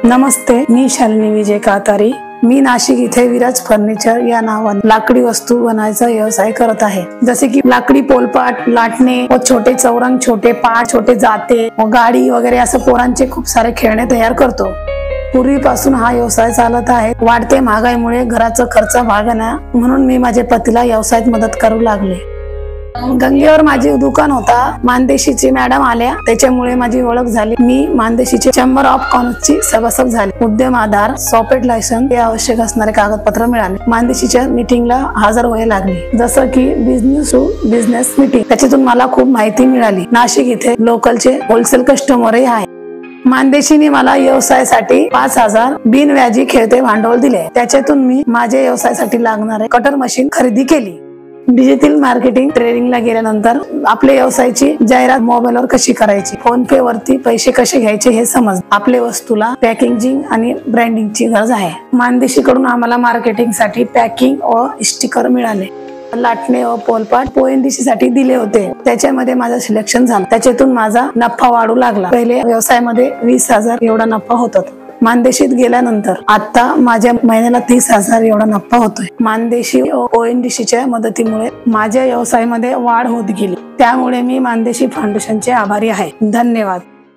नमस्ते, मी शालिनी विजय कातारी। मी नाशिक इथे विराज फर्निचर या नावाने लाकडी वस्तू बनवायचा व्यवसाय करत आहे। जसे की लाकडी पोलपाट, लाटणे व छोटे चौरंग, छोटे पाट, छोटे जाते व गाडी वगैरे असं पोरांचे खूप सारे खेळणे तयार करतो। पूर्वीपासून हा व्यवसाय चालत आहे। वाढते महागाईमुळे घराचा खर्च भागना म्हणून मी माझ्या पतीला व्यवसायात मदत करू लागले। गंगेवर माझी दुकान होता। मानदेशीची मॅडम आल्या, त्याच्यामुळे माझी ओळख झाली। मी मानदेशीचे चेंबर ऑफ कॉमर्सची सभासद झाले। उद्यम आधार, सॉपेट लायसन हे आवश्यक असणारे कागदपत्र मिळाले। मानदेशीच्या मीटिंगला हजर व्हायला लागले, जसं की बिझनेस टू बिझनेस मीटिंग। त्याच्यातून मला खूप माहिती मिळाली। नाशिक इथे लोकलचे होलसेल कस्टमरही आहे। मानदेशीने मला व्यवसायासाठी 5,000 बिनव्याजी खेळते भांडवल दिले। त्याच्यातून मी माझ्या व्यवसायासाठी लागणारे कटर मशीन खरेदी केली। डिजिटल मार्केटिंग ट्रेनिंगला गेल्यानंतर आपल्या व्यवसायाची जाहिरात मोबाईलवर कशी करायची, फोन पे वरती पैसे कसे घ्यायचे हे समज। आपल्या वस्तूला पॅकेजिंग आणि ब्रँडिंगची गरज आहे। मानदेशीकडून आम्हाला मार्केटिंगसाठी पॅकिंग व स्टिकर मिळाले। लाटणे व पोलपाट ONDC साठी दिले होते। त्याच्यामध्ये माझं सिलेक्शन झालं। त्याच्यातून माझा नफा वाढू लागला। पहिले व्यवसायामध्ये 20,000 एवढा नफा होता। मानदेशीत गेल्यानंतर आता माझ्या महिन्याला 30,000 एवढा नफा होतोय। मानदेशी ONDCच्या मदतीमुळे माझ्या व्यवसायामध्ये वाढ होत गेली। त्यामुळे मी मानदेशी फाउंडेशनचे आभारी आहे। धन्यवाद।